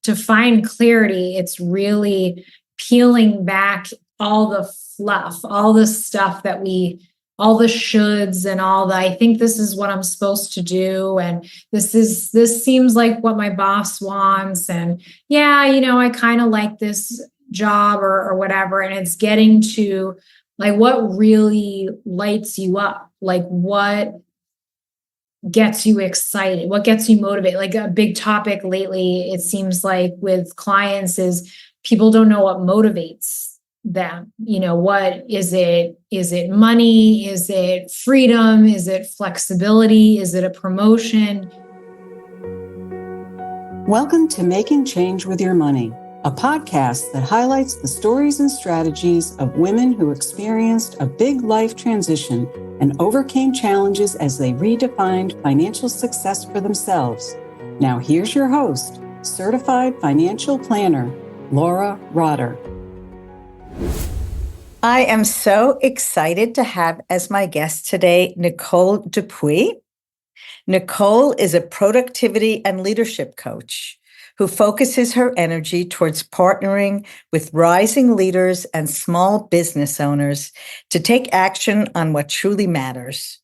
to find clarity, it's really peeling back all the fluff, all the stuff that all the shoulds and all the, I think this is what I'm supposed to do. And this seems like what my boss wants. And yeah, I kind of like this job or whatever. And it's getting to like, what really lights you up? Like what gets you excited? What gets you motivated? Like a big topic lately, it seems like with clients is people don't know what motivates them. What is it? Is it money? Is it freedom? Is it flexibility? Is it a promotion? Welcome to Making Change with Your Money, a podcast that highlights the stories and strategies of women who experienced a big life transition and overcame challenges as they redefined financial success for themselves. Now here's your host, certified financial planner, Laura Rotter. I am so excited to have as my guest today, Nicole Dupuis. Nicole is a productivity and leadership coach who focuses her energy towards partnering with rising leaders and small business owners to take action on what truly matters.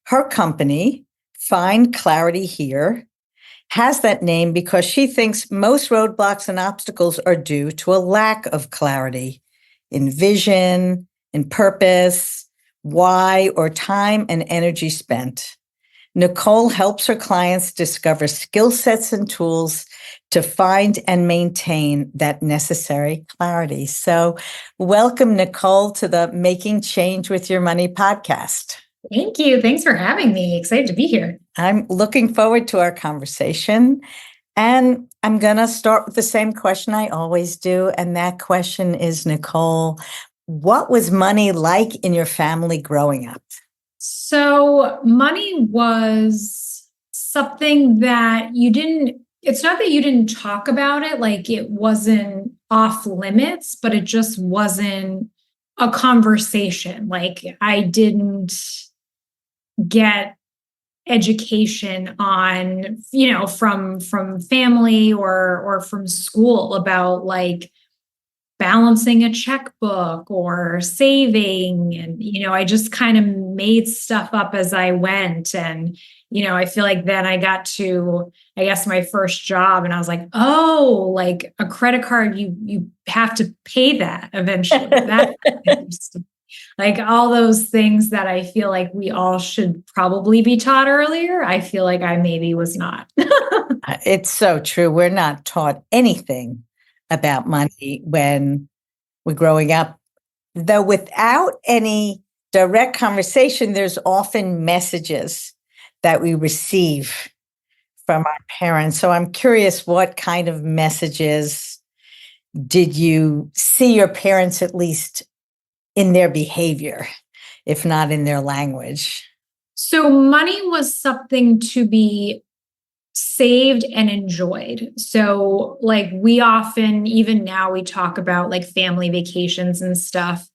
Her company, Find Clarity Here, has that name because she thinks most roadblocks and obstacles are due to a lack of clarity in vision, in purpose, why, or time and energy spent. Nicole helps her clients discover skill sets and tools to find and maintain that necessary clarity. So welcome, Nicole, to the Making Change with Your Money podcast. Thank you. Thanks for having me. Excited to be here. I'm looking forward to our conversation. And I'm going to start with the same question I always do. And that question is, Nicole, what was money like in your family growing up? So money was something that it's not that you didn't talk about it, like it wasn't off limits, but it just wasn't a conversation. Like I didn't get education on, from family or from school about like balancing a checkbook or saving. And, I just kind of made stuff up as I went. And, I feel like then I got to, I guess, my first job and I was like, oh, like a credit card, you have to pay that eventually. That's interesting. Like all those things that I feel like we all should probably be taught earlier. I feel like I maybe was not. It's so true. We're not taught anything about money when we're growing up. Though without any direct conversation, there's often messages that we receive from our parents. So I'm curious, what kind of messages did you see your parents at least in their behavior, if not in their language? So money was something to be saved and enjoyed. So like we often, even now we talk about like family vacations and stuff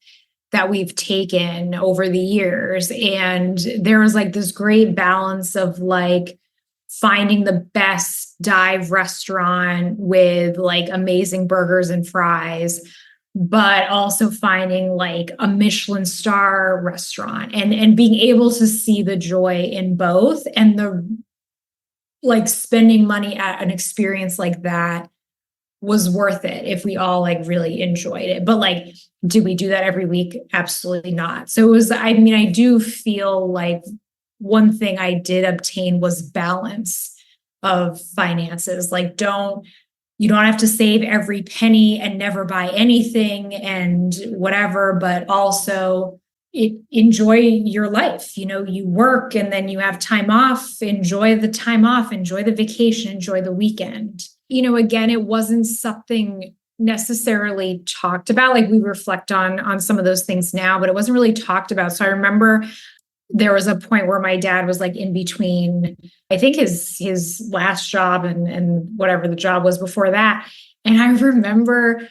that we've taken over the years. And there was like this great balance of like finding the best dive restaurant with like amazing burgers and fries, but also finding like a Michelin star restaurant and being able to see the joy in both, and the like spending money at an experience like that was worth it if we all like really enjoyed it. But like, do we do that every week? Absolutely not. So it was, I do feel like one thing I did obtain was balance of finances. Like you don't have to save every penny and never buy anything and whatever, but also enjoy your life. You work and then you have time off, enjoy the time off, enjoy the vacation, enjoy the weekend. Again, it wasn't something necessarily talked about. Like we reflect on some of those things now, but it wasn't really talked about. So I remember there was a point where my dad was like in between, I think his last job and whatever the job was before that. And I remember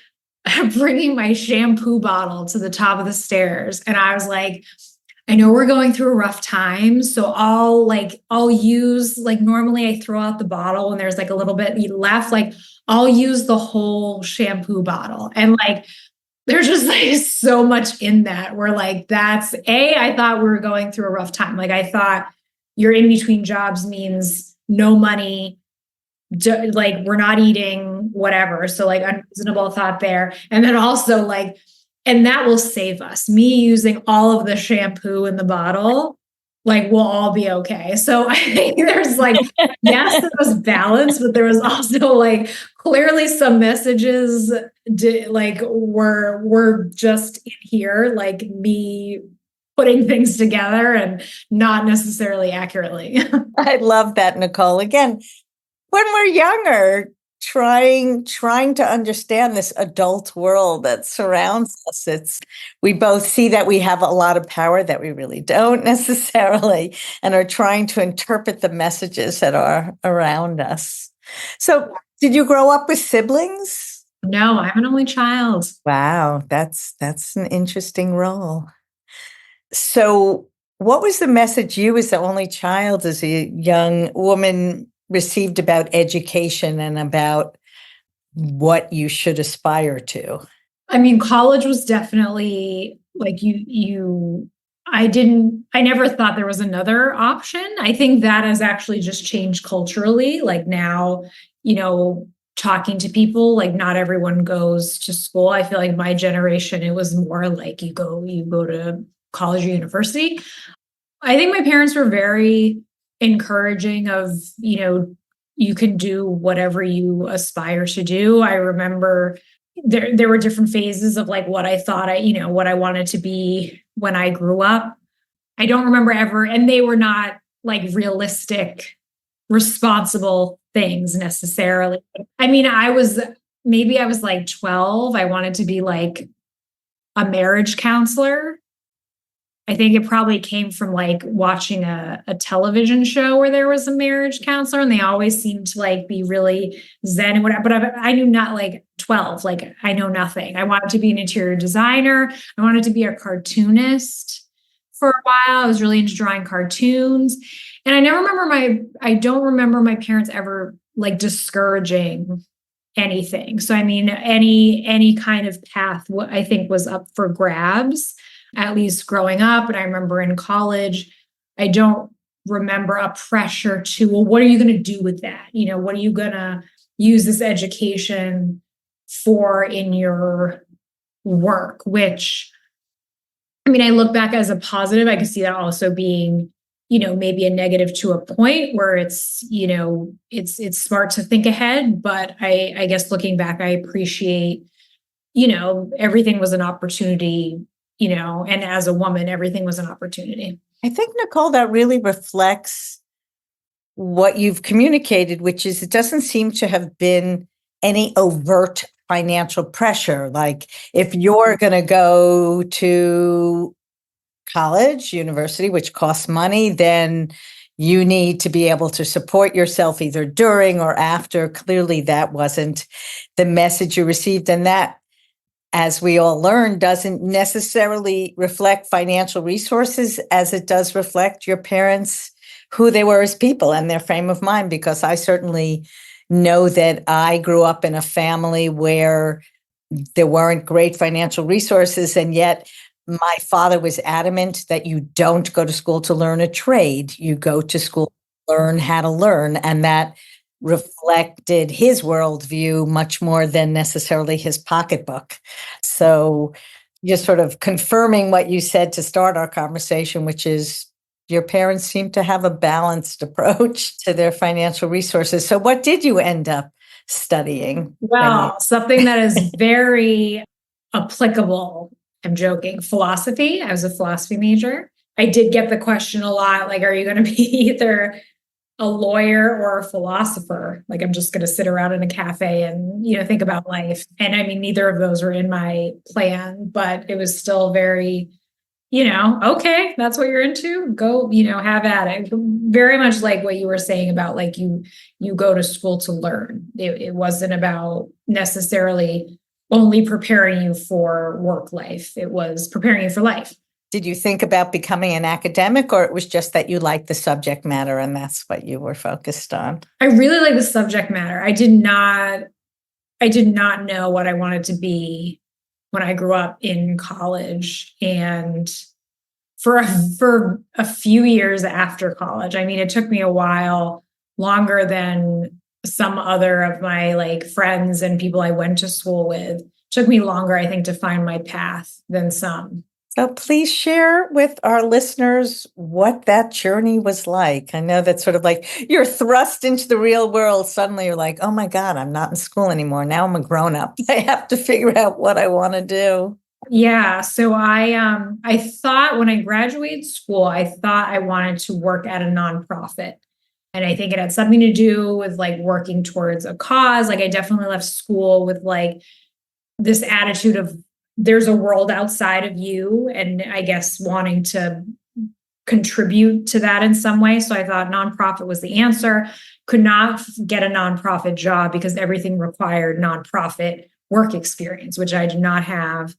bringing my shampoo bottle to the top of the stairs. And I was like, I know we're going through a rough time, so I'll use, like, normally I throw out the bottle and there's like a little bit left, like I'll use the whole shampoo bottle. And like there's just like so much in that where like I thought we were going through a rough time. Like I thought you're in between jobs means no money, like we're not eating, whatever. So like unreasonable thought there. And then also like, and that will save us. Me using all of the shampoo in the bottle, like we'll all be okay. So I think there's like, yes, there was balance, but there was also like clearly some messages like were just in here, like me putting things together and not necessarily accurately. I love that, Nicole. Again, when we're younger, trying to understand this adult world that surrounds us, we both see that we have a lot of power that we really don't necessarily, and are trying to interpret the messages that are around us. So did you grow up with siblings? No, I'm an only child. Wow, that's an interesting role. So what was the message you, as the only child, as a young woman, received about education and about what you should aspire to? I mean, college was definitely like I never thought there was another option. I think that has actually just changed culturally. Like now, talking to people, like not everyone goes to school. I feel like my generation, it was more like you go to college or university. I think my parents were very encouraging of, you can do whatever you aspire to do. I remember there were different phases of like what I thought what I wanted to be when I grew up. I don't remember ever, and they were not like realistic, responsible things necessarily. I mean, I was like 12. I wanted to be like a marriage counselor. I think it probably came from like watching a television show where there was a marriage counselor, and they always seemed to like be really zen and whatever. But I knew not, like 12, like I know nothing. I wanted to be an interior designer. I wanted to be a cartoonist for a while. I was really into drawing cartoons. And I don't remember my parents ever like discouraging anything. So I mean, any kind of path, what I think was up for grabs, at least growing up. And I remember in college, I don't remember a pressure to, well, what are you going to do with that? What are you going to use this education for in your work? Which, I mean, I look back as a positive. I could see that also being, maybe a negative to a point where it's smart to think ahead. But I guess looking back, I appreciate, everything was an opportunity, and as a woman, everything was an opportunity. I think, Nicole, that really reflects what you've communicated, which is it doesn't seem to have been any overt financial pressure. Like if you're going to go to college, university, which costs money, then you need to be able to support yourself either during or after. Clearly, that wasn't the message you received. And that, as we all learn, doesn't necessarily reflect financial resources as it does reflect your parents, who they were as people and their frame of mind. Because I certainly know that I grew up in a family where there weren't great financial resources, and yet my father was adamant that you don't go to school to learn a trade. You go to school to learn how to learn. And that reflected his worldview much more than necessarily his pocketbook. So you're sort of confirming what you said to start our conversation, which is your parents seem to have a balanced approach to their financial resources. So what did you end up studying? Well, something that is very applicable. I'm joking. Philosophy. I was a philosophy major. I did get the question a lot, like, are you going to be either a lawyer or a philosopher? Like, I'm just going to sit around in a cafe and, think about life. And I mean, neither of those were in my plan, but it was still very, okay, that's what you're into. Go, have at it. Very much like what you were saying about like you go to school to learn. It wasn't about necessarily only preparing you for work life. It was preparing you for life. Did you think about becoming an academic, or it was just that you liked the subject matter and that's what you were focused on? I really like the subject matter. I did not know what I wanted to be when I grew up in college, and for a few years after college. I mean, it took me a while, longer than some other of my like friends and people I went to school with. It took me longer, I think, to find my path than some. So please share with our listeners what that journey was like. I know that's sort of like you're thrust into the real world. Suddenly you're like, oh my God, I'm not in school anymore. Now I'm a grown up. I have to figure out what I want to do. Yeah, so I thought when I graduated school, I thought I wanted to work at a nonprofit. And I think it had something to do with like working towards a cause. Like I definitely left school with like this attitude of there's a world outside of you, and I guess wanting to contribute to that in some way. So I thought nonprofit was the answer. Could not get a nonprofit job because everything required nonprofit work experience, which I do not have.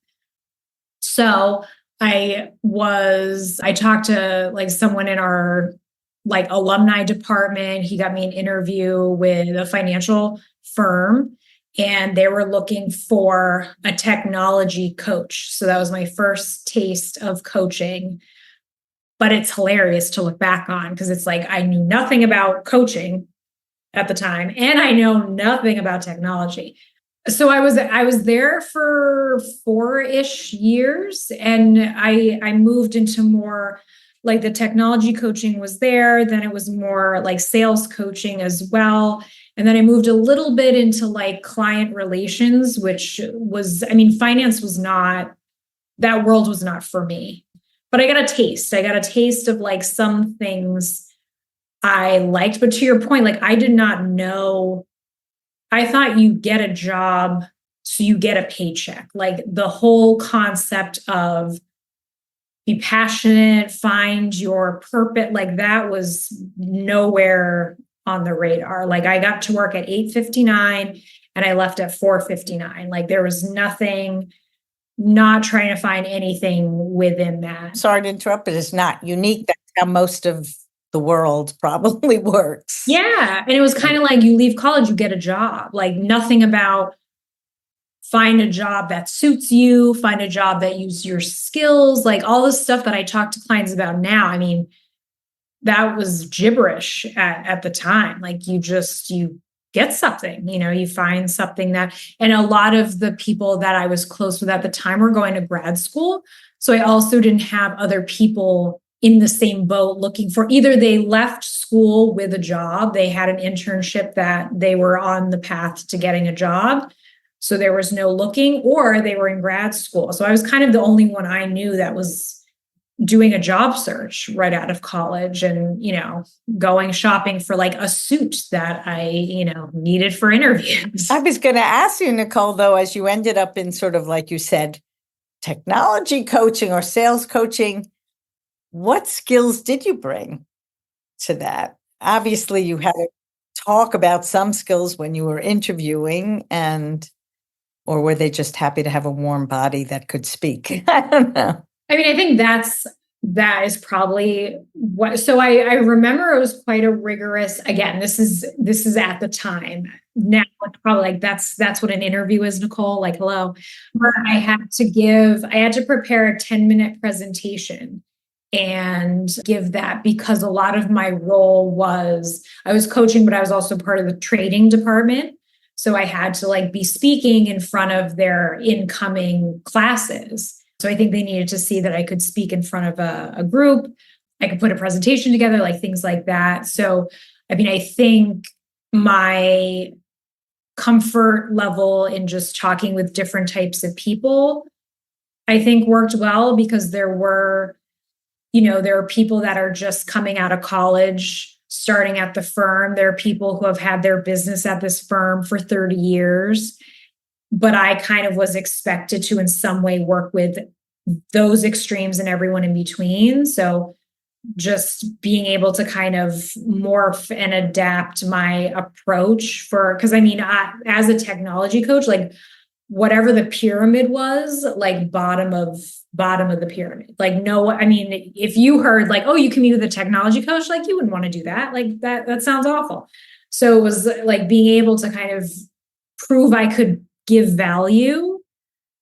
So I talked to like someone in our like alumni department. He got me an interview with a financial firm, and they were looking for a technology coach. So that was my first taste of coaching. But it's hilarious to look back on because it's like I knew nothing about coaching at the time, and I know nothing about technology. So I was there for 4-ish years, and I moved into more like the technology coaching was there. Then it was more like sales coaching as well. And then I moved a little bit into like client relations, which was, I mean, finance was not, that world was not for me. But I got a taste. I got a taste of like some things I liked. But to your point, like I did not know. I thought you get a job, so you get a paycheck. Like the whole concept of be passionate, find your purpose, like that was nowhere on the radar. Like I got to work at 8:59 and I left at 4:59. Like there was nothing, not trying to find anything within that. Sorry to interrupt, but it's not unique. That's how most of the world probably works. Yeah. And it was kind of like you leave college, you get a job. Like nothing about find a job that suits you, find a job that uses your skills, like all the stuff that I talk to clients about now. I mean, that was gibberish at the time. Like you get something, you find something that, and a lot of the people that I was close with at the time were going to grad school. So I also didn't have other people in the same boat looking for, either they left school with a job, they had an internship that they were on the path to getting a job, so there was no looking, or they were in grad school. So I was kind of the only one I knew that was doing a job search right out of college and, going shopping for like a suit that I, needed for interviews. I was going to ask you, Nicole, though, as you ended up in sort of, like you said, technology coaching or sales coaching, what skills did you bring to that? Obviously, you had to talk about some skills when you were interviewing, or were they just happy to have a warm body that could speak? I don't know. I mean, I think that is probably what, so I remember it was quite a rigorous, again, this is at the time. Now it's probably like, that's what an interview is, Nicole, like, hello. But I had to prepare a 10-minute presentation and give that, because a lot of my role was, I was coaching, but I was also part of the trading department. So I had to like be speaking in front of their incoming classes. So I think they needed to see that I could speak in front of a group. I could put a presentation together, like things like that. So, I mean, I think my comfort level in just talking with different types of people, I think worked well, because there are people that are just coming out of college, starting at the firm. There are people who have had their business at this firm for 30 years. But I kind of was expected to in some way work with those extremes and everyone in between. So just being able to kind of morph and adapt my approach because I mean, as a technology coach, like whatever the pyramid was, like bottom of the pyramid. Like, no, I mean, if you heard like, oh, you can meet with a technology coach, like you wouldn't want to do that. Like that sounds awful. So it was like being able to kind of prove I could give value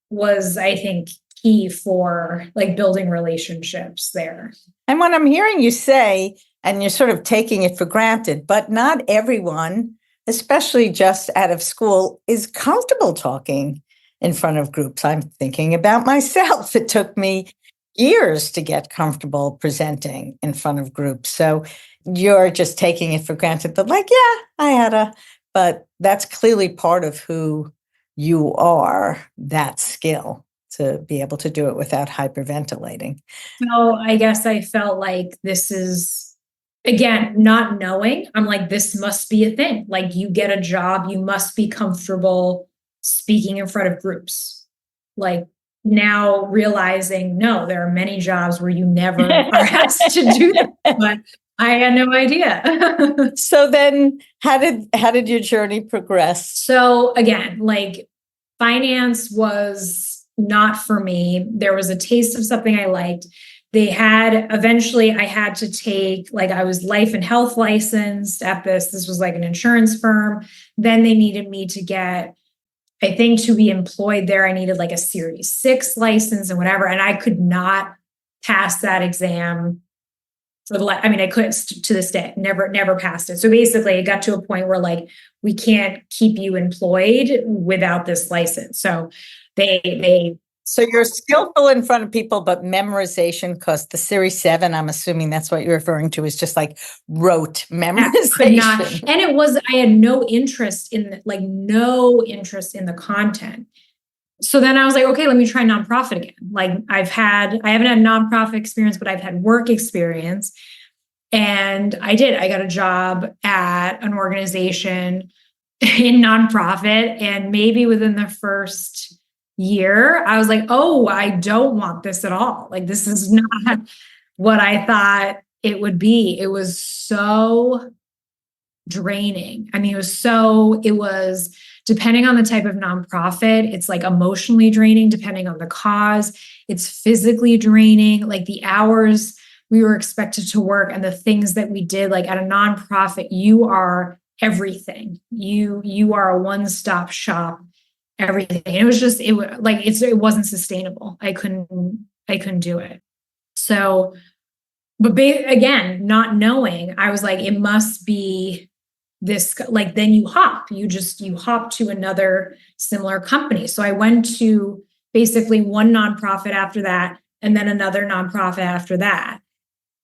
was, I think, key for like building relationships there. And what I'm hearing you say, and you're sort of taking it for granted, but not everyone, especially just out of school, is comfortable talking in front of groups. I'm thinking about myself. It took me years to get comfortable presenting in front of groups. So you're just taking it for granted that, like, yeah, but that's clearly part of who you are, that skill to be able to do it without hyperventilating. So I guess I felt like this is, again, not knowing, I'm like, this must be a thing. Like you get a job, you must be comfortable speaking in front of groups. Like now realizing, no, there are many jobs where you never are asked to do that, but I had no idea. So then how did your journey progress? So again, like finance was not for me. There was a taste of something I liked. Eventually I had to take, like I was life and health licensed at this was like an insurance firm. Then they needed me to get, I think to be employed there, I needed like a Series 6 license and whatever. And I could not pass that exam I couldn't to this day, never passed it. So basically it got to a point where like, we can't keep you employed without this license. So So you're skillful in front of people, but memorization, because the Series 7, I'm assuming that's what you're referring to, is just like rote memorization. And I had no interest in the content. So then I was like, okay, let me try nonprofit again. Like I haven't had nonprofit experience, but I've had work experience. And I got a job at an organization in nonprofit. And maybe within the first year, I was like, oh, I don't want this at all. Like, this is not what I thought it would be. It was so draining. I mean, it was depending on the type of nonprofit, it's like emotionally draining, depending on the cause, it's physically draining, like the hours we were expected to work and the things that we did, like at a nonprofit, you are everything. You are a one-stop shop, everything. And it wasn't sustainable. I couldn't do it. So, but again, not knowing, I was like, it must be this, like, then you hop to another similar company. So I went to basically one nonprofit after that, and then another nonprofit after that.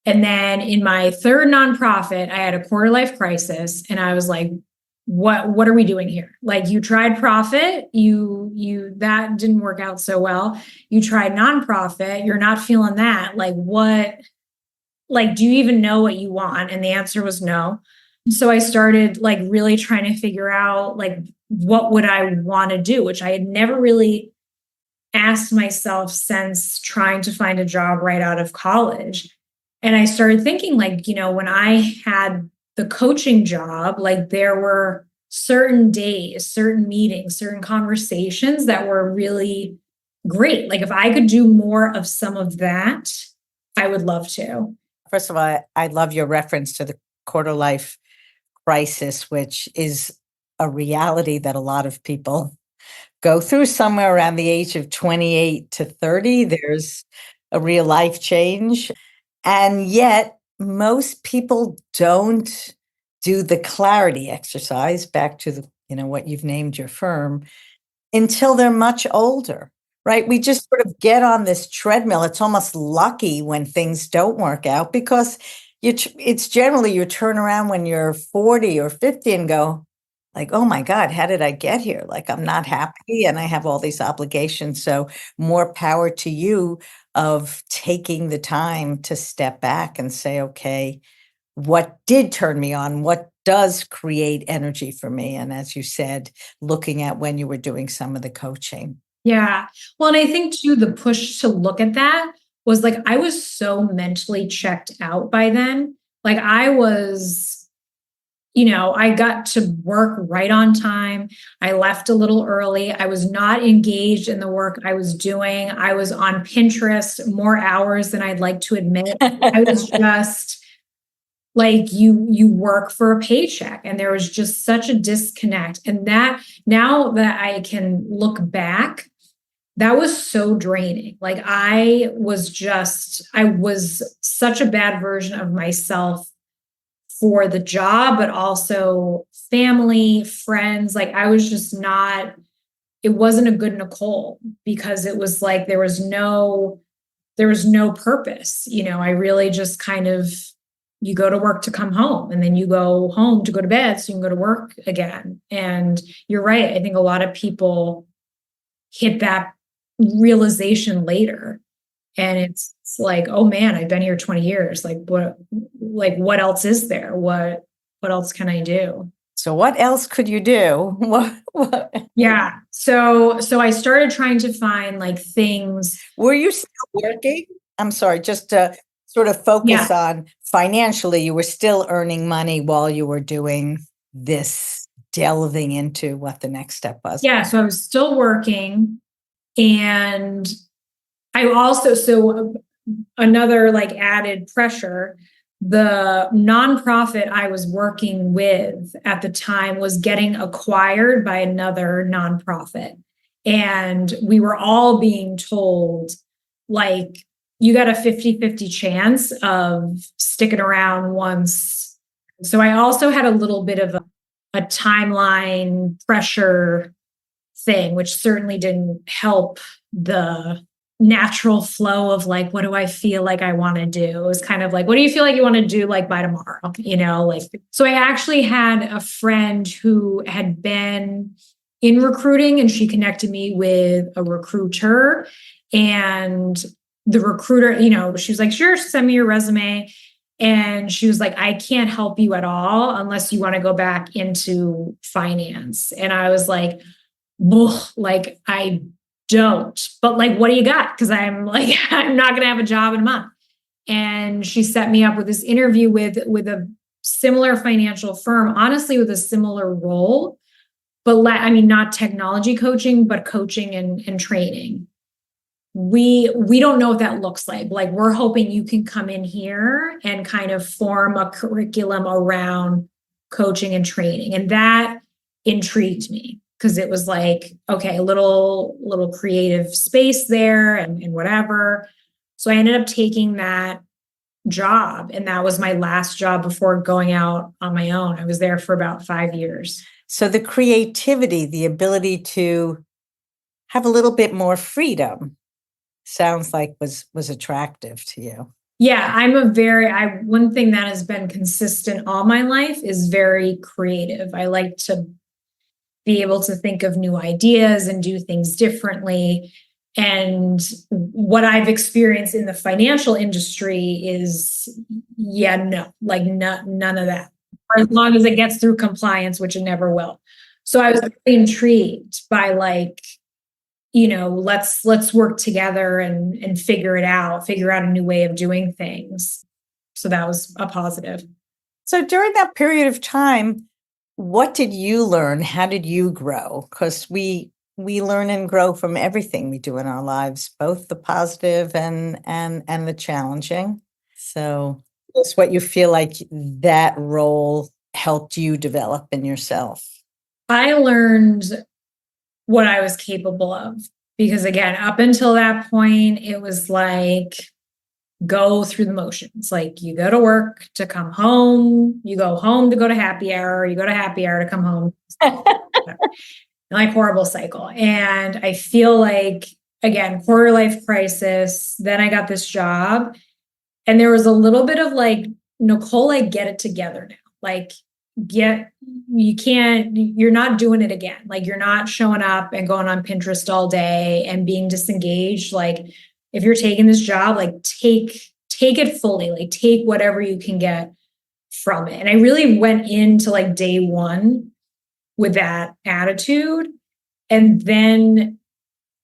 And then in my third nonprofit, I had a quarter life crisis, and I was like, what are we doing here? Like, you tried profit, that didn't work out so well. You tried nonprofit, you're not feeling that. Like, what, like, do you even know what you want? And the answer was no. So I started like really trying to figure out like, what would I want to do, which I had never really asked myself since trying to find a job right out of college. And I started thinking like, when I had the coaching job, like there were certain days, certain meetings, certain conversations that were really great. Like if I could do more of some of that, I would love to. First of all, I love your reference to the quarter life crisis, which is a reality that a lot of people go through somewhere around the age of 28 to 30. There's a real life change. And yet most people don't do the clarity exercise, back to the, what you've named your firm, until they're much older, right? We just sort of get on this treadmill. It's almost lucky when things don't work out, because it's generally you turn around when you're 40 or 50 and go like, oh my God, how did I get here? Like, I'm not happy and I have all these obligations. So more power to you of taking the time to step back and say, okay, what did turn me on? What does create energy for me? And as you said, looking at when you were doing some of the coaching. Yeah. Well, and I think too, the push to look at that was like, I was so mentally checked out by then. Like I was I got to work right on time. I left a little early. I was not engaged in the work I was doing. I was on Pinterest more hours than I'd like to admit. I was just like, you work for a paycheck, and there was just such a disconnect. And that, now that I can look back, that was so draining. Like I was such a bad version of myself for the job, but also family, friends. Like I was just not, it wasn't a good Nicole, because it was like there was no purpose. I really just kind of, you go to work to come home, and then you go home to go to bed so you can go to work again. And you're right. I think a lot of people hit that realization later. And it's like, oh man, I've been here 20 years. Like what else is there? What else can I do? So what else could you do? What? Yeah. So I started trying to find like things. Were you still working? I'm sorry, just to sort of focus on financially, you were still earning money while you were doing this, delving into what the next step was. Yeah. So I was still working, and I also, so another like added pressure, the nonprofit I was working with at the time was getting acquired by another nonprofit. And we were all being told, like, you got a 50-50 chance of sticking around once. So I also had a little bit of a timeline pressure thing, which certainly didn't help the natural flow of like, what do I feel like I want to do? It was kind of like, what do you feel like you want to do like by tomorrow? Like, so I actually had a friend who had been in recruiting, and she connected me with a recruiter, and the recruiter, she was like, sure, send me your resume. And she was like, I can't help you at all unless you want to go back into finance. And I was like, like, I don't, but like, what do you got? Because I'm like, I'm not going to have a job in a month. And she set me up with this interview with a similar financial firm, honestly, with a similar role, but not technology coaching, but coaching and training. We don't know what that looks like. Like, we're hoping you can come in here and kind of form a curriculum around coaching and training. And that intrigued me, because it was like, okay, a little creative space there and whatever. So I ended up taking that job, and that was my last job before going out on my own. I was there for about 5 years. So the creativity, the ability to have a little bit more freedom, sounds like was attractive to you. Yeah, one thing that has been consistent all my life is very creative. I like to be able to think of new ideas and do things differently. And what I've experienced in the financial industry is, none of that. Or as long as it gets through compliance, which it never will. So I was very intrigued by like, let's work together and figure out a new way of doing things. So that was a positive. So during that period of time, what did you learn? How did you grow? Because we learn and grow from everything we do in our lives, both the positive and the challenging. So that's what you feel like that role helped you develop in yourself. I learned what I was capable of, because again, up until that point, it was like, go through the motions. Like, you go to work to come home, you go home to go to happy hour, you go to happy hour to come home. Like, horrible cycle. And I feel like, again, quarter life crisis. Then I got this job, and there was a little bit of like, Nicole, like, get it together now. Like, you're not doing it again. Like, you're not showing up and going on Pinterest all day and being disengaged. Like, if you're taking this job, like, take it fully, like, take whatever you can get from it. And I really went into like day one with that attitude. And then,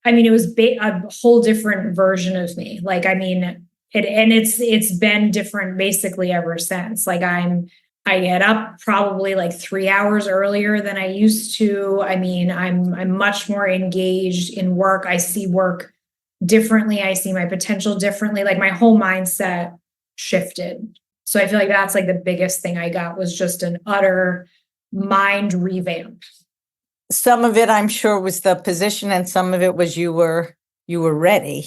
it was a whole different version of me. Like, it's been different basically ever since. Like, I'm I get up probably like 3 hours earlier than I used to. I mean, I'm much more engaged in work. I see work differently. I see my potential differently. Like my whole mindset shifted. So I feel like that's like the biggest thing I got was just an utter mind revamp. Some of it, I'm sure, was the position, and some of it was you were ready.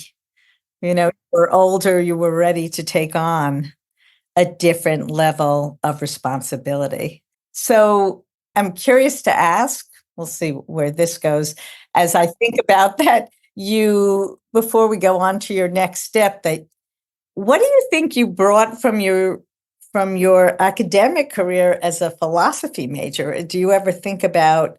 You were older, you were ready to take on a different level of responsibility. So I'm curious to ask, we'll see where this goes. As I think about that, before we go on to your next step, what do you think you brought from your academic career as a philosophy major? Do you ever think about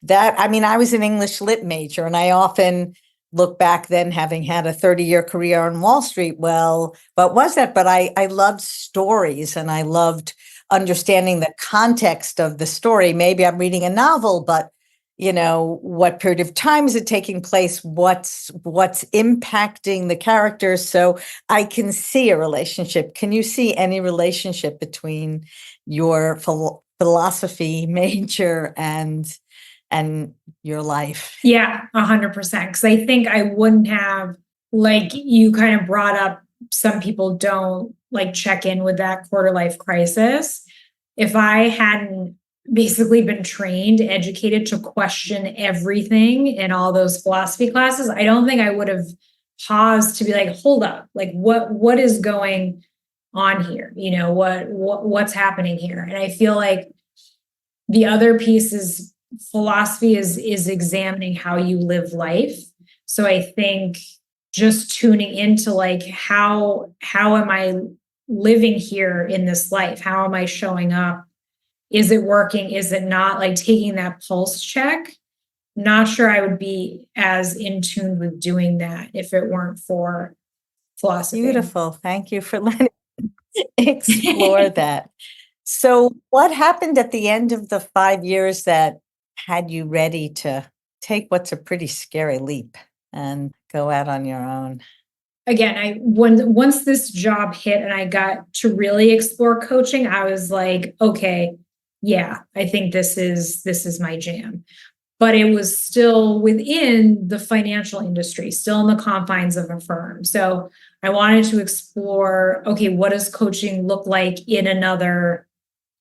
that? I mean, I was an English lit major, and I often look back then having had a 30-year career on Wall Street. Well, what was that? But I loved stories, and I loved understanding the context of the story. Maybe I'm reading a novel, but what period of time is it taking place? What's impacting the characters? So I can see a relationship. Can you see any relationship between your philosophy major and your life? Yeah, 100%. Because I think I wouldn't have, like you kind of brought up, some people don't like check in with that quarter life crisis. If I hadn't basically been trained, educated to question everything in all those philosophy classes, I don't think I would have paused to be like, hold up, like what is going on here? What's happening here? And I feel like the other piece is philosophy is examining how you live life. So I think just tuning into like how am I living here in this life? How am I showing up? Is it working? Is it not? Like taking that pulse check. Not sure I would be as in tune with doing that if it weren't for philosophy. Beautiful. Thank you for letting me explore that. So what happened at the end of the 5 years that had you ready to take what's a pretty scary leap and go out on your own? Again, once this job hit and I got to really explore coaching, I was like, okay, yeah, I think this is my jam. But it was still within the financial industry, still in the confines of a firm. So I wanted to explore, okay, what does coaching look like in another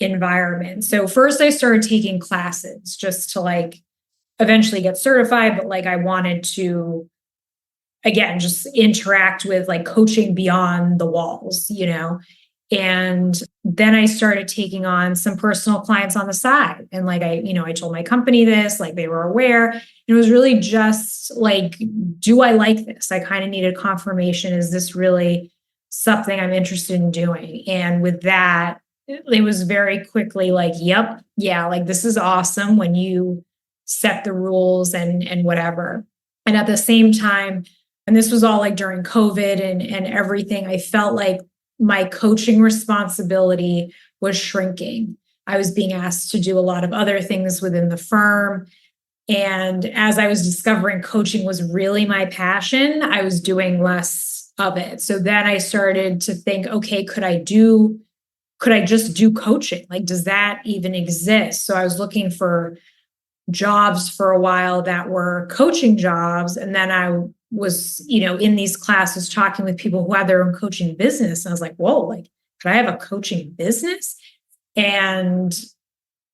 environment? So first I started taking classes just to like eventually get certified, but like I wanted to, again, just interact with like coaching beyond the walls, And then I started taking on some personal clients on the side. And like I told my company this, like they were aware. And it was really just like, do I like this? I kind of needed confirmation. Is this really something I'm interested in doing? And with that, it was very quickly like, yep, yeah, like this is awesome when you set the rules and whatever. And at the same time, and this was all like during COVID and everything, I felt like my coaching responsibility was shrinking. I was being asked to do a lot of other things within the firm. And as I was discovering coaching was really my passion, I was doing less of it. So then I started to think, okay, could I just do coaching? Like, does that even exist? So I was looking for jobs for a while that were coaching jobs. And then I was, in these classes talking with people who had their own coaching business. And I was like, whoa, like, could I have a coaching business? And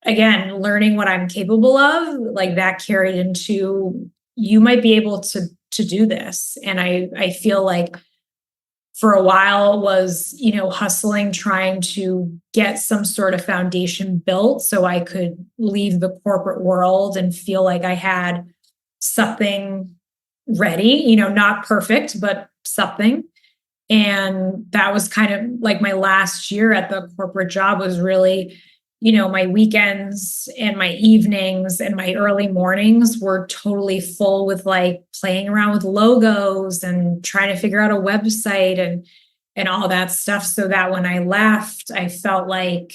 again, learning what I'm capable of, like that carried into, you might be able to do this. And I feel like for a while was, hustling, trying to get some sort of foundation built so I could leave the corporate world and feel like I had something ready, not perfect, but something. And that was kind of like my last year at the corporate job was really, my weekends and my evenings and my early mornings were totally full with like playing around with logos and trying to figure out a website and all that stuff. So that when I left, I felt like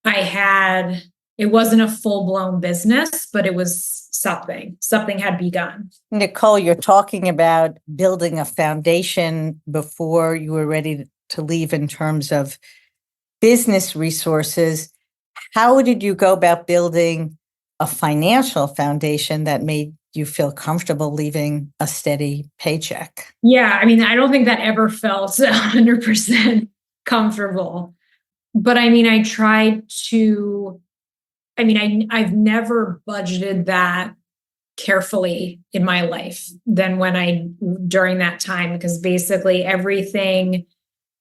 it wasn't a full-blown business, but it was something had begun. Nicole, you're talking about building a foundation before you were ready to leave in terms of business resources, how did you go about building a financial foundation that made you feel comfortable leaving a steady paycheck? Yeah, I mean, I don't think that ever felt 100% comfortable. But I mean, I tried to, I mean, I've never budgeted that carefully in my life than during that time, because basically everything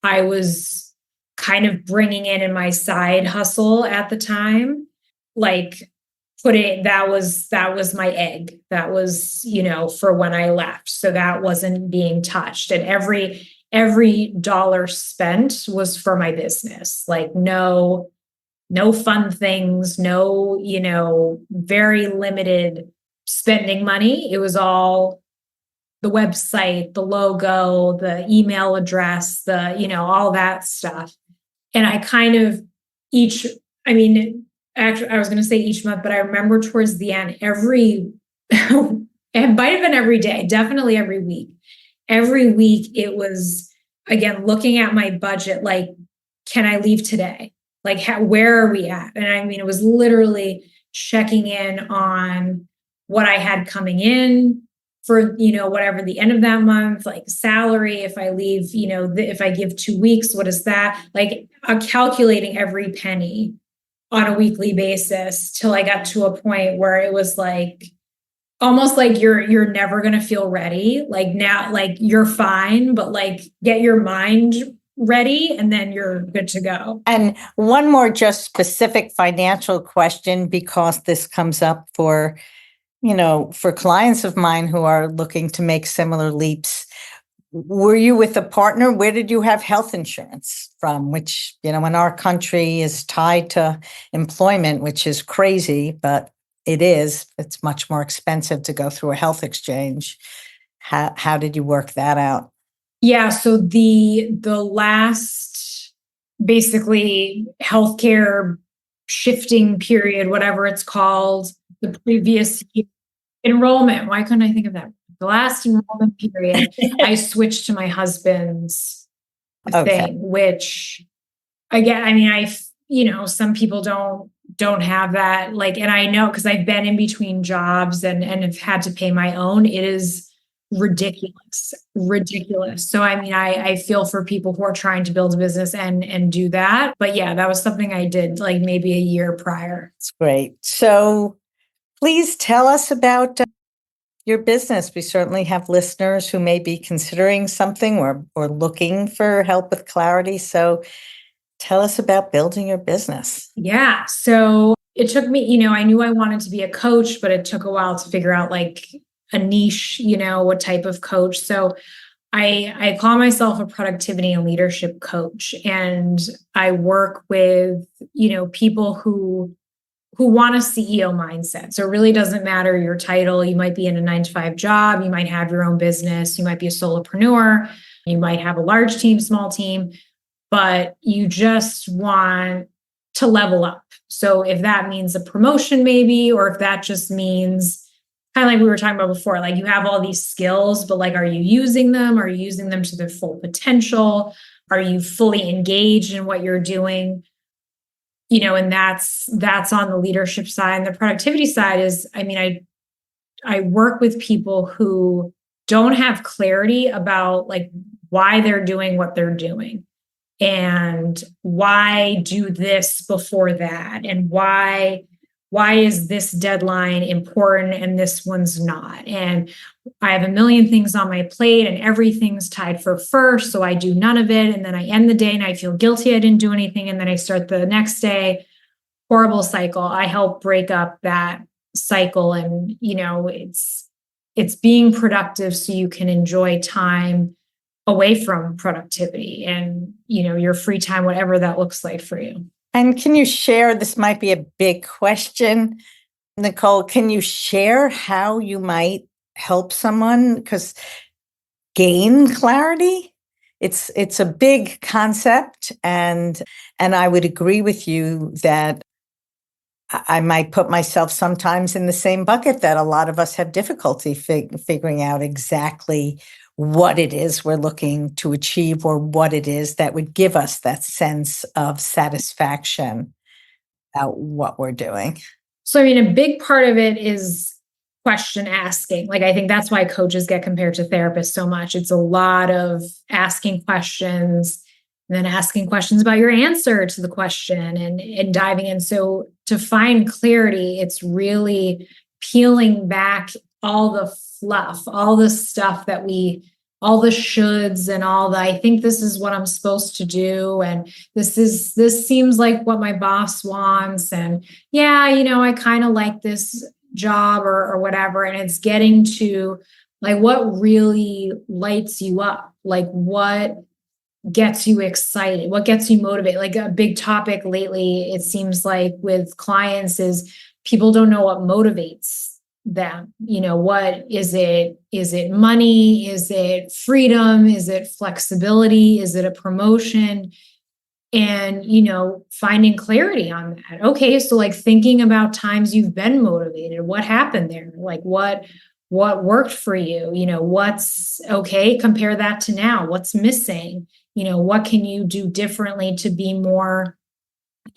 I was kind of bringing in my side hustle at the time, like that was my egg. That was, for when I left. So that wasn't being touched. And every dollar spent was for my business. Like no fun things, no, very limited spending money. It was all the website, the logo, the email address, all that stuff. And I kind of I mean, actually, I was going to say each month, but I remember towards the end, it might have been every day, definitely every week. Every week it was, again, looking at my budget, like, can I leave today? Like, where are we at? And I mean, it was literally checking in on what I had coming in for, whatever the end of that month, like salary, if I leave, if I give 2 weeks, what is that? Like, calculating every penny on a weekly basis till I got to a point where it was like, almost like you're never going to feel ready. Like, now, like, you're fine, but like, get your mind ready and then you're good to go. And one more just specific financial question, because this comes up for clients of mine who are looking to make similar leaps. Were you with a partner? Where did you have health insurance from? Which, in our country is tied to employment, which is crazy, but it's much more expensive to go through a health exchange. How did you work that out? Yeah. So the last, basically, healthcare shifting period, whatever it's called, the previous year, enrollment. Why couldn't I think of that? The last enrollment period, I switched to my husband's thing, which, again, I mean, some people don't have that. Like, and I know, because I've been in between jobs and have had to pay my own. It is ridiculous. So, I mean, I feel for people who are trying to build a business and do that. But yeah, that was something I did like maybe a year prior. It's great. So please tell us about your business. We certainly have listeners who may be considering something or looking for help with clarity. So tell us about building your business. Yeah. So it took me, I knew I wanted to be a coach, but it took a while to figure out like a niche, what type of coach. So I call myself a productivity and leadership coach, and I work with, people who want a CEO mindset. So it really doesn't matter your title. You might be in a 9-to-5 job. You might have your own business. You might be a solopreneur. You might have a large team, small team, but you just want to level up. So if that means a promotion, maybe, or if that just means, kind of like we were talking about before, like, you have all these skills, but like, are you using them? Are you using them to their full potential? Are you fully engaged in what you're doing? And that's on the leadership side. And the productivity side is, I mean, I work with people who don't have clarity about like why they're doing what they're doing, and why do this before that, and why is this deadline important and this one's not? And I have a million things on my plate and everything's tied for first, so I do none of it. And then I end the day and I feel guilty I didn't do anything. And then I start the next day. Horrible cycle. I help break up that cycle. And, it's being productive so you can enjoy time away from productivity and, your free time, whatever that looks like for you. And can you share, this might be a big question, Nicole, can you share how you might help someone gain clarity? It's a big concept, and I would agree with you that I might put myself sometimes in the same bucket that a lot of us have difficulty figuring out exactly what it is we're looking to achieve or what it is that would give us that sense of satisfaction about what we're doing. So, I mean, a big part of it is question asking. Like, I think that's why coaches get compared to therapists so much. It's a lot of asking questions and then asking questions about your answer to the question and diving in. So to find clarity, it's really peeling back all the fluff, all the stuff that all the shoulds and all the, I think this is what I'm supposed to do. And this seems like what my boss wants. And yeah, I kind of like this job or whatever. And it's getting to like, what really lights you up? Like what gets you excited? What gets you motivated? Like a big topic lately, it seems like with clients is people don't know what motivates them. What is it? Is it money? Is it freedom? Is it flexibility? Is it a promotion? And, finding clarity on that. Okay. So like thinking about times you've been motivated, what happened there? Like what worked for you? What's okay. Compare that to now. What's missing? What can you do differently to be more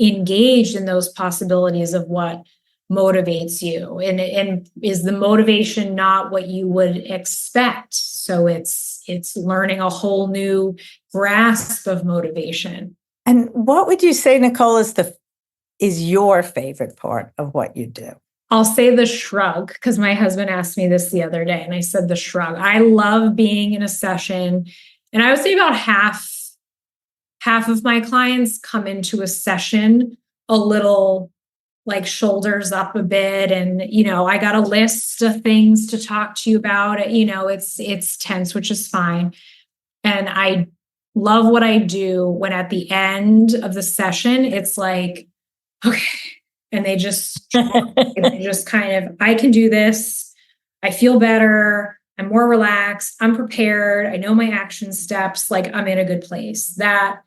engaged in those possibilities of what motivates you? And is the motivation not what you would expect? So it's learning a whole new grasp of motivation. And what would you say, Nicole, is your favorite part of what you do? I'll say the shrug, because my husband asked me this the other day, and I said the shrug. I love being in a session, and I would say about half of my clients come into a session a little like shoulders up a bit, and I got a list of things to talk to you about. It's tense, which is fine, and I love what I do when at the end of the session, it's like, okay. And they just kind of, I can do this. I feel better. I'm more relaxed. I'm prepared. I know my action steps. Like I'm in a good place. That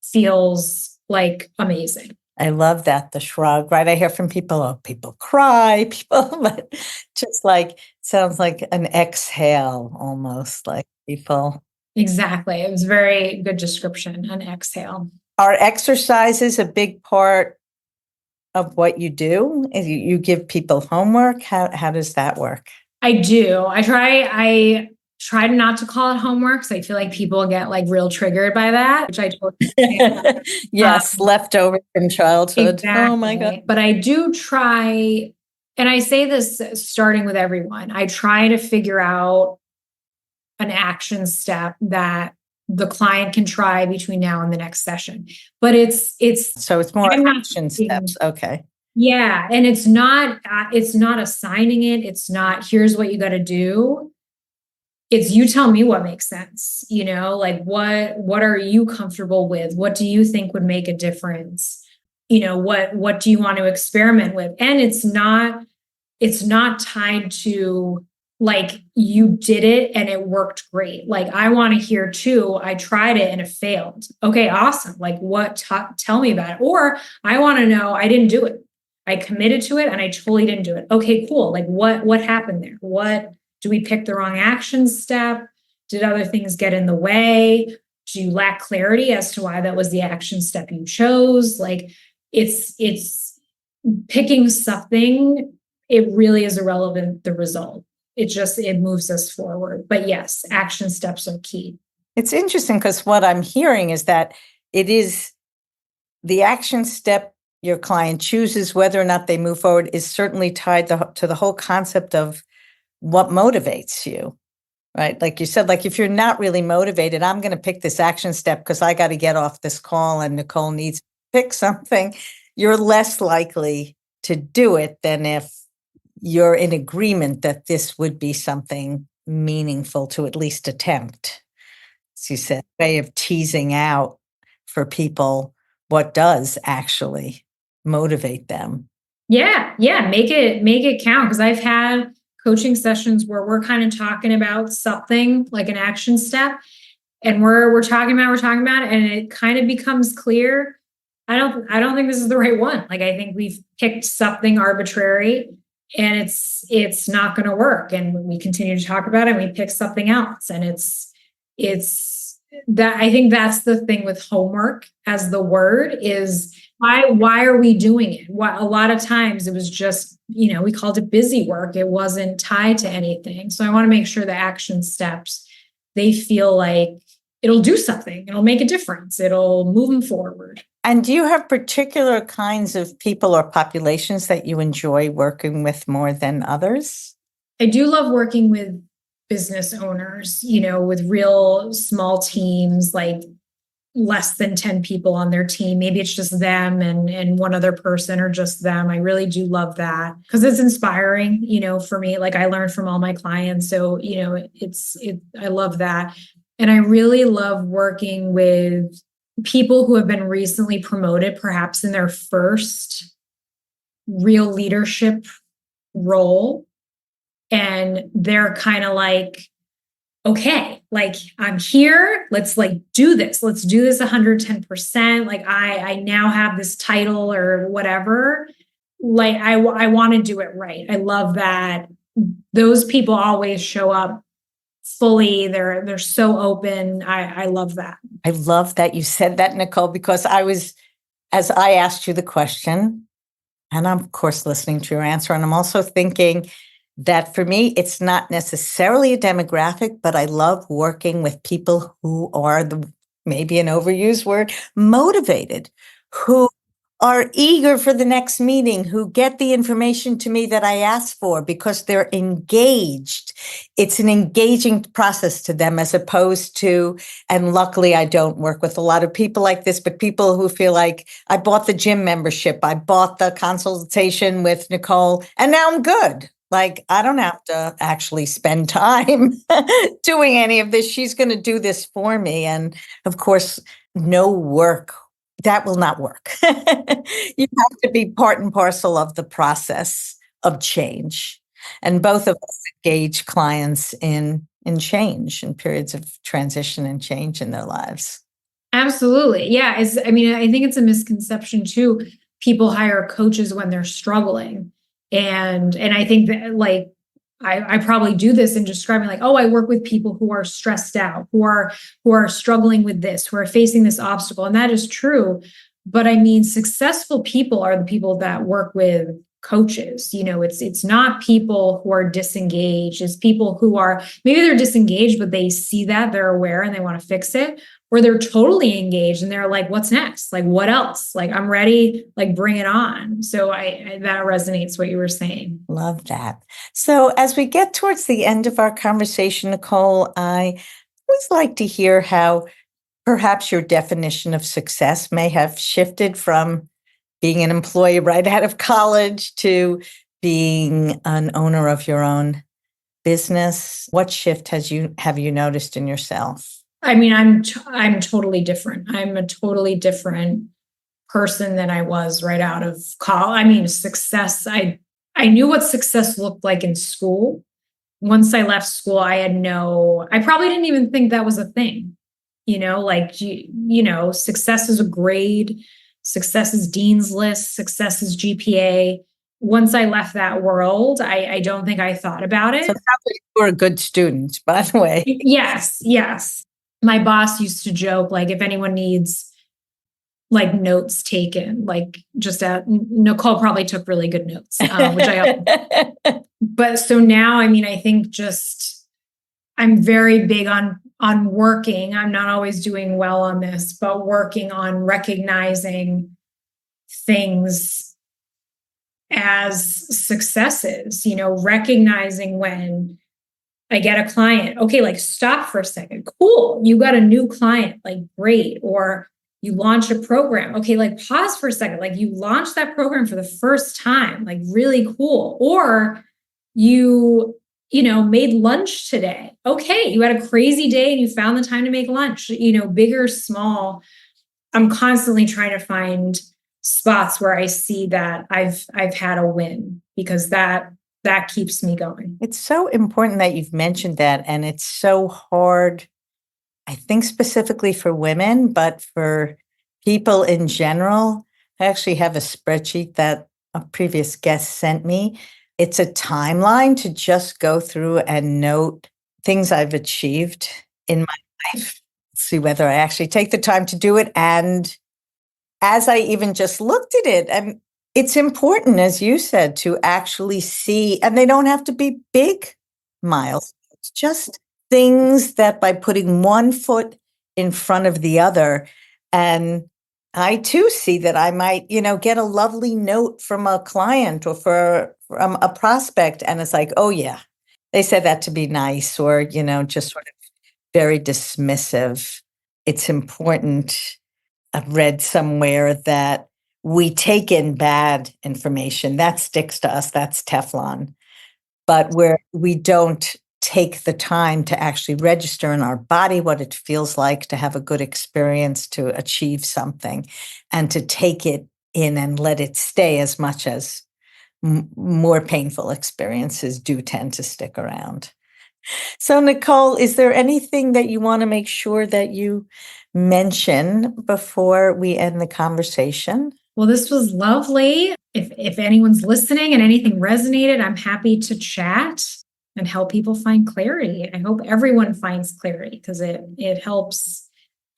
feels like amazing. I love that. The shrug, right? I hear from people cry, but just like, sounds like an exhale almost, like people. Exactly. It was a very good description, an exhale. Are exercises a big part of what you do? You give people homework? How does that work? I do. I try not to call it homework because I feel like people get like real triggered by that, which I totally yes, leftover from childhood. Exactly. Oh my God. But I do try, and I say this starting with everyone, I try to figure out an action step that the client can try between now and the next session. But so it's more action steps. Okay. Yeah. And it's not assigning it. It's not, here's what you got to do. It's you tell me what makes sense, like what are you comfortable with? What do you think would make a difference? What do you want to experiment with? And it's not tied to like you did it and it worked great. Like I want to hear too, I tried it and it failed. Okay, awesome. Like tell me about it. Or I want to know, I didn't do it. I committed to it and I totally didn't do it. Okay, cool. Like what happened there? Do we pick the wrong action step? Did other things get in the way? Do you lack clarity as to why that was the action step you chose? Like it's picking something. It really is irrelevant, the result. It moves us forward. But yes, action steps are key. It's interesting because what I'm hearing is that it is the action step your client chooses, whether or not they move forward, is certainly tied to the whole concept of what motivates you, right? Like you said, like if you're not really motivated, I'm going to pick this action step because I got to get off this call and Nicole needs to pick something. You're less likely to do it than if you're in agreement that this would be something meaningful to at least attempt. As you said, way of teasing out for people what does actually motivate them. Yeah. Make it count. Because I've had coaching sessions where we're kind of talking about something like an action step, and we're talking about it, and it kind of becomes clear. I don't think this is the right one. Like I think we've picked something arbitrary. and it's not going to work. And we continue to talk about it and we pick something else. And it's that, I think that's the thing with homework as the word is why are we doing it? Why, a lot of times it was just, we called it busy work. It wasn't tied to anything. So I want to make sure the action steps, they feel like it'll do something. It'll make a difference. It'll move them forward. And do you have particular kinds of people or populations that you enjoy working with more than others? I do love working with business owners, with real small teams, like less than 10 people on their team. Maybe it's just them and one other person or just them. I really do love that because it's inspiring, for me. Like I learned from all my clients. So, I love that. And I really love working with people who have been recently promoted, perhaps in their first real leadership role. And they're kind of like, okay, like I'm here, let's do this. Let's do this 110%. Like I now have this title or whatever. Like I want to do it right. I love that. Those people always show up fully. They're so open. I love that. I love that you said that, Nicole, because as I asked you the question, and I'm of course listening to your answer, and I'm also thinking that for me, it's not necessarily a demographic, but I love working with people who are maybe an overused word, motivated, who are eager for the next meeting, who get the information to me that I asked for because they're engaged. It's an engaging process to them as opposed to, and luckily I don't work with a lot of people like this, but people who feel like I bought the gym membership, I bought the consultation with Nicole, and now I'm good. Like, I don't have to actually spend time doing any of this. She's going to do this for me. And of course, no work. That will not work. You have to be part and parcel of the process of change. And both of us engage clients in change, in periods of transition and change in their lives. Absolutely. Yeah. I think it's a misconception too. People hire coaches when they're struggling. And I think that like, I probably do this in describing like, oh, I work with people who are stressed out, who are struggling with this, who are facing this obstacle. And that is true. But I mean, successful people are the people that work with coaches. It's not people who are disengaged. It's people who are, maybe they're disengaged, but they see that, they're aware and they want to fix it. Or they're totally engaged and they're like, what's next? Like, what else? Like, I'm ready, like, bring it on. So that resonates what you were saying. Love that. So as we get towards the end of our conversation, Nicole, I always like to hear how perhaps your definition of success may have shifted from being an employee right out of college to being an owner of your own business. What shift have you noticed in yourself? I mean, I'm totally different. I'm a totally different person than I was right out of college. I mean, success, I knew what success looked like in school. Once I left school, I probably didn't even think that was a thing. Success is a grade, success is Dean's List, success is GPA. Once I left that world, I don't think I thought about it. So probably you were a good student, by the way. Yes. My boss used to joke, like, if anyone needs like notes taken, like Nicole probably took really good notes, which but so now, I mean, I think just, I'm very big on working. I'm not always doing well on this, but working on recognizing things as successes, recognizing when I get a client, okay, like stop for a second. Cool. You got a new client, like great. Or you launch a program. Okay, like pause for a second. Like you launched that program for the first time, like really cool. Or you made lunch today. Okay, you had a crazy day and you found the time to make lunch, big or small. I'm constantly trying to find spots where I see that I've had a win, because that keeps me going. It's so important that you've mentioned that. And it's so hard, I think specifically for women, but for people in general. I actually have a spreadsheet that a previous guest sent me It's a timeline to just go through and note things I've achieved in my life, see whether I actually take the time to do it. And as I even just looked at it, and it's important, as you said, to actually see, and they don't have to be big milestones, just things that by putting one foot in front of the other. And I too see that I might, get a lovely note from a client or from a prospect. And it's like, oh yeah, they said that to be nice, or, just sort of very dismissive. It's important. I've read somewhere that we take in bad information that sticks to us. That's Teflon. But where we don't take the time to actually register in our body what it feels like to have a good experience, to achieve something, and to take it in and let it stay, as much as more painful experiences do tend to stick around. So, Nicole, is there anything that you want to make sure that you mention before we end the conversation? Well, this was lovely. If anyone's listening and anything resonated, I'm happy to chat and help people find clarity. I hope everyone finds clarity, because it helps,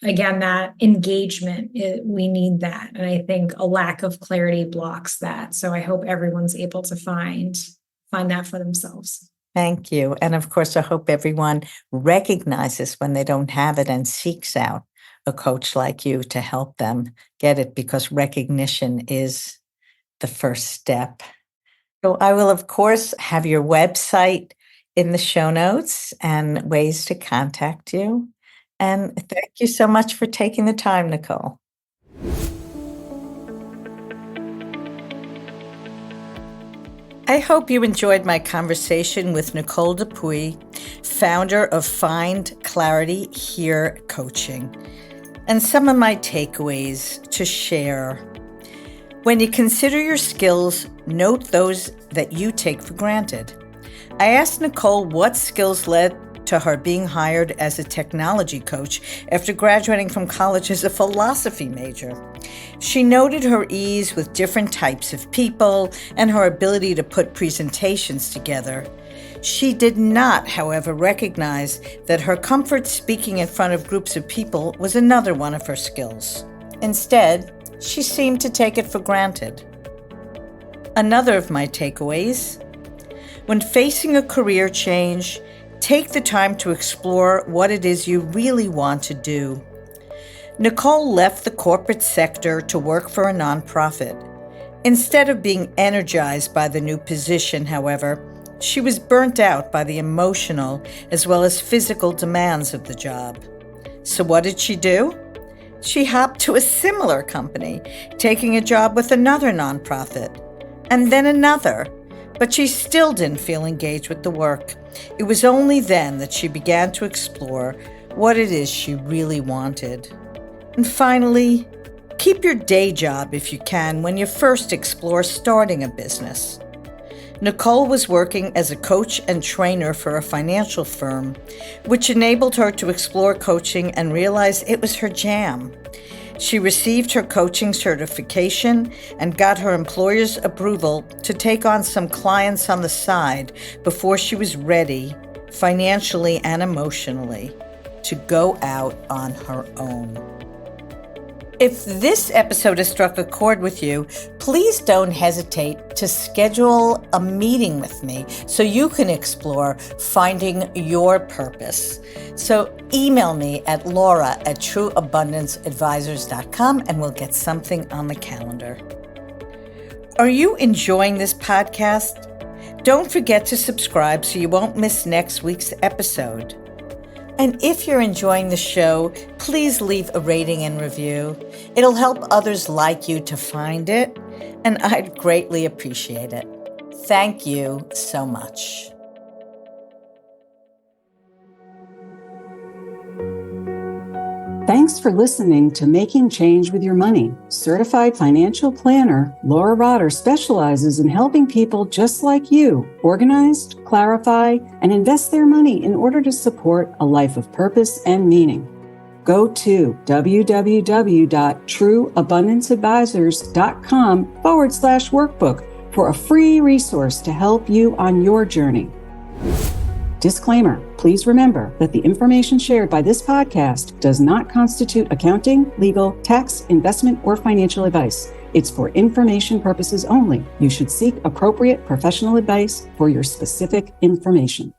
again, that engagement. We need that. And I think a lack of clarity blocks that. So I hope everyone's able to find that for themselves. Thank you. And of course, I hope everyone recognizes when they don't have it and seeks out a coach like you to help them get it, because recognition is the first step. So I will, of course, have your website in the show notes and ways to contact you. And thank you so much for taking the time, Nicole. I hope you enjoyed my conversation with Nicole Dupuis, founder of Find Clarity Here Coaching, and some of my takeaways to share. When you consider your skills, note those that you take for granted. I asked Nicole what skills led to her being hired as a technology coach after graduating from college as a philosophy major. She noted her ease with different types of people and her ability to put presentations together. She did not, however, recognize that her comfort speaking in front of groups of people was another one of her skills. Instead, she seemed to take it for granted. Another of my takeaways: when facing a career change, take the time to explore what it is you really want to do. Nicole left the corporate sector to work for a nonprofit. Instead of being energized by the new position, however, she was burnt out by the emotional as well as physical demands of the job. So what did she do? She hopped to a similar company, taking a job with another nonprofit, and then another, but she still didn't feel engaged with the work. It was only then that she began to explore what it is she really wanted. And finally, keep your day job if you can when you first explore starting a business. Nicole was working as a coach and trainer for a financial firm, which enabled her to explore coaching and realize it was her jam. She received her coaching certification and got her employer's approval to take on some clients on the side before she was ready, financially and emotionally, to go out on her own. If this episode has struck a chord with you, please don't hesitate to schedule a meeting with me so you can explore finding your purpose. So email me at laura@TrueAbundanceAdvisors.com and we'll get something on the calendar. Are you enjoying this podcast? Don't forget to subscribe so you won't miss next week's episode. And if you're enjoying the show, please leave a rating and review. It'll help others like you to find it, and I'd greatly appreciate it. Thank you so much. Thanks for listening to Making Change with Your Money. Certified financial planner Laura Rotter specializes in helping people just like you organize, clarify, and invest their money in order to support a life of purpose and meaning. Go to www.trueabundanceadvisors.com/workbook for a free resource to help you on your journey. Disclaimer, please remember that the information shared by this podcast does not constitute accounting, legal, tax, investment, or financial advice. It's for information purposes only. You should seek appropriate professional advice for your specific information.